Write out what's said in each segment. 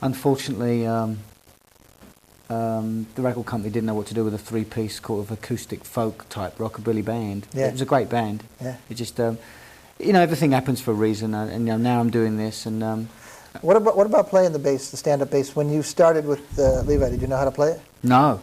unfortunately, the record company didn't know what to do with a three-piece sort of acoustic folk type rockabilly band. Yeah. It was a great band. Yeah. It just, everything happens for a reason, and now I'm doing this. And what about playing the bass, the stand-up bass? When you started with Levi, did you know how to play it? No.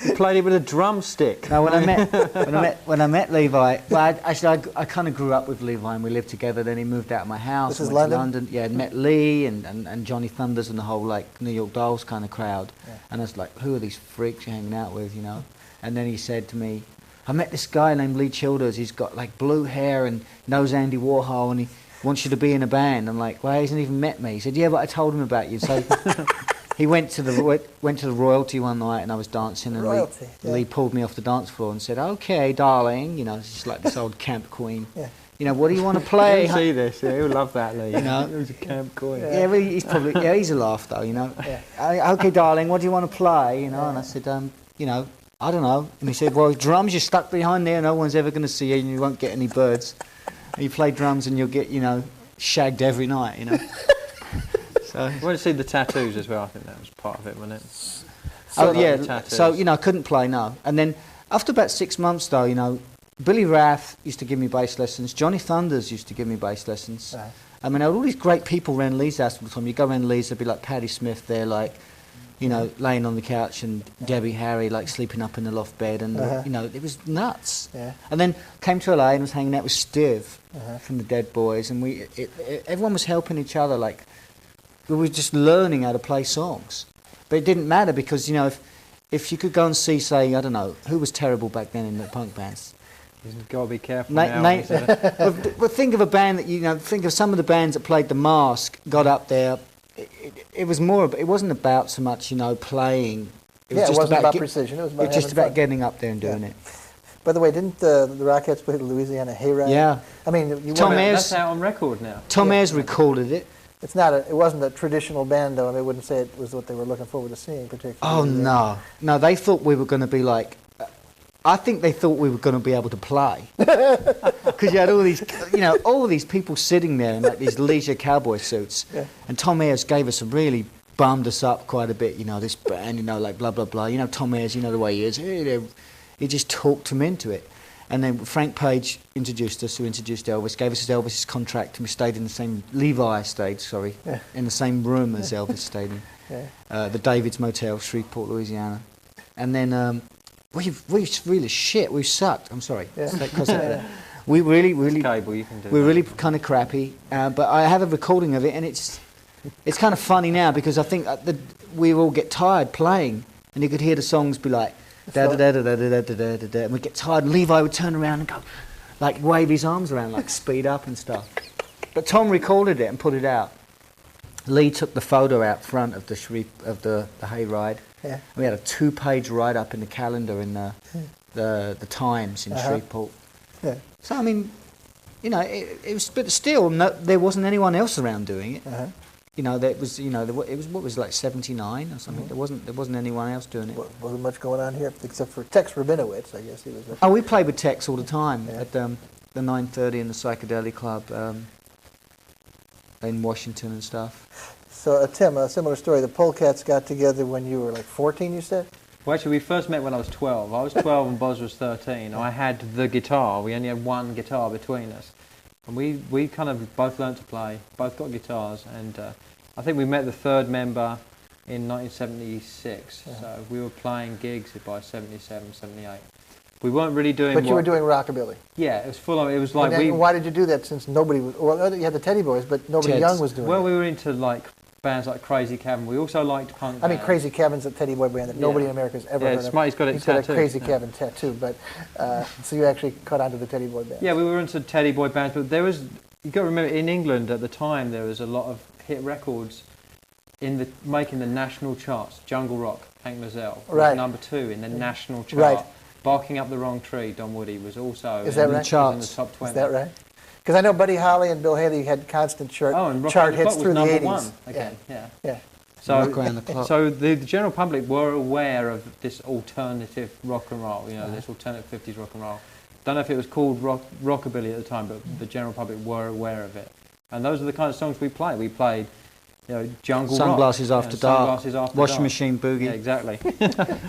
You played it with a drumstick. No, when I met Levi, well, I kind of grew up with Levi and we lived together. Then he moved out of my house. This is went to London? London. Yeah, met Lee and Johnny Thunders and the whole like New York Dolls kind of crowd. Yeah. And I was like, who are these freaks you're hanging out with, And then he said to me, I met this guy named Lee Childers. He's got like blue hair and knows Andy Warhol and he wants you to be in a band. I'm like, well, he hasn't even met me. He said, yeah, but I told him about you. So he went to the Royalty one night and I was dancing and Lee pulled me off the dance floor and said, okay, darling, it's just like this old camp queen. Yeah. What do you want to play? He'll see this, he'll love that, Lee. He was a camp queen. Yeah, well, he's a laugh though, Yeah. Okay, darling, what do you want to play? And I said, I don't know. And he said, well, drums, you're stuck behind there, no one's ever going to see you and you won't get any birds. And you play drums and you'll get, shagged every night, So I want to see the tattoos as well. I think that was part of it, wasn't it? So I couldn't play, no. And then after about 6 months though, Billy Rath used to give me bass lessons. Johnny Thunders used to give me bass lessons. Right. I mean, all these great people around Lee's house all the time. You go around Lee's, there'd be like Patti Smith there, like, laying on the couch, and Debbie Harry like sleeping up in the loft bed, and it was nuts. Yeah. And then came to LA and was hanging out with Stiv from the Dead Boys, and everyone was helping each other. Like we were just learning how to play songs, but it didn't matter because if you could go and see, say, I don't know, who was terrible back then in the punk bands. You've got to be careful Well, think of a band that think of some of the bands that played The Mask, got up there. It was more. It wasn't about so much, playing. It wasn't about precision. It was just about getting up there and doing it. By the way, didn't the Rockettes play the Louisiana Hayride? Yeah. I mean, that's out on record now. Tom Ayres recorded it. It's not. It wasn't a traditional band, though. I mean, I wouldn't say it was what they were looking forward to seeing, particularly. Oh no! They thought we were going to be like. I think they thought we were going to be able to play because you had all these, all these people sitting there in like these leisure cowboy suits, and Tom Ayres gave us really bummed us up quite a bit. This band, like blah blah blah. Tom Ayres, the way he is, he just talked him into it. And then Frank Page introduced us, who introduced Elvis, gave us Elvis's contract, and we stayed in the same in the same room as Elvis stayed in, the David's Motel, Shreveport, Louisiana, and then. We really shit. We sucked. I'm sorry. Yeah. We really cable, you can do we're really kind of crappy. But I have a recording of it, and it's kind of funny now because I think we all get tired playing, and you could hear the songs be like da da da da da da da da da, and we get tired. And Levi would turn around and go, like wave his arms around, like speed up and stuff. But Tom recorded it and put it out. Lee took the photo out front of the hayride. Yeah. We had a 2-page write-up in the calendar in the Times in Shreveport. Yeah. So I mean, it was, but still, there wasn't anyone else around doing it. There was, it was what was like 79 or something. There wasn't anyone else doing it. Wasn't much going on here except for Tex Rabinowitz, I guess he was. Oh, we played with Tex all the time at the 9:30 in the Psychedelic Club in Washington and stuff. So, Tim, a similar story. The Polecats got together when you were like 14, you said? Well, actually, we first met when I was 12. I was 12 and Boz was 13. I had the guitar. We only had one guitar between us. And we kind of both learned to play, both got guitars. And I think we met the third member in 1976. So we were playing gigs by 77, 78. We weren't really doing. But you were doing rockabilly. Yeah, it was full on. It was like why did you do that? Since nobody was. Well, you had the Teddy Boys, but nobody young was doing. Well, it. we were into like bands like Crazy Cabin. We also liked punk. I mean, Crazy Cabin's a Teddy Boy band that nobody in America has ever heard of. Smutty's got it He's tattooed. got a Crazy Cabin tattoo, but so you actually caught on to the Teddy Boy band. Yeah, we were into Teddy Boy bands, but there was. You got to remember, in England at the time, there was a lot of hit records making the national charts. Jungle Rock, Hank Mazel was number 2 in the national chart. Right. Barking Up the Wrong Tree, Don Woody was also in the charts. in the top 20. Is that right? Because I know Buddy Holly and Bill Haley had constant chart hits through the 80s. One again. Yeah. So the general public were aware of this alternative rock and roll, this alternative 50s rock and roll. Don't know if it was called rockabilly at the time, but the general public were aware of it. And those are the kind of songs we played. We played jungle Sunglasses rock. After Dark, Sunglasses After Washing Dark. Machine Boogie. Yeah, exactly.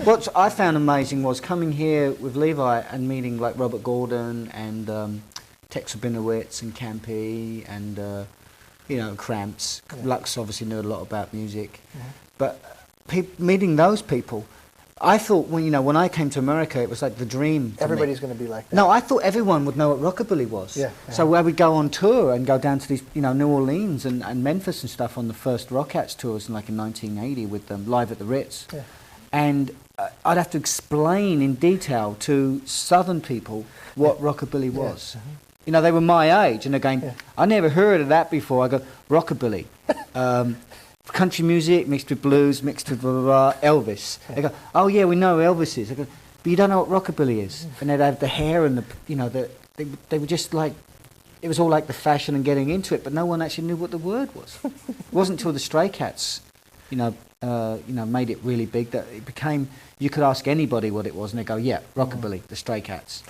What I found amazing was coming here with Levi and meeting like Robert Gordon and Tex Rabinowitz and Campy and Cramps. Yeah. Lux obviously knew a lot about music, Mhm. but meeting those people, I thought when I came to America, it was like the dream. For Everybody's me. going to be like that. No, I thought everyone would know what rockabilly was. Yeah. So I would go on tour and go down to these, New Orleans and Memphis and stuff on the first Rockats tours in 1980 with them live at the Ritz. Yeah. And I'd have to explain in detail to Southern people what rockabilly was. Yeah. They were my age, and they're going, Yeah. I never heard of that before. I go, rockabilly. Country music mixed with blues, mixed with blah, blah, blah, Elvis. Yeah. They go, oh yeah, we know who Elvis is. I go, but you don't know what rockabilly is. And they'd have the hair and they were just like, it was all like the fashion and getting into it, but no one actually knew what the word was. It wasn't until the Stray Cats, made it really big that it became, you could ask anybody what it was and they go, yeah, rockabilly, the Stray Cats.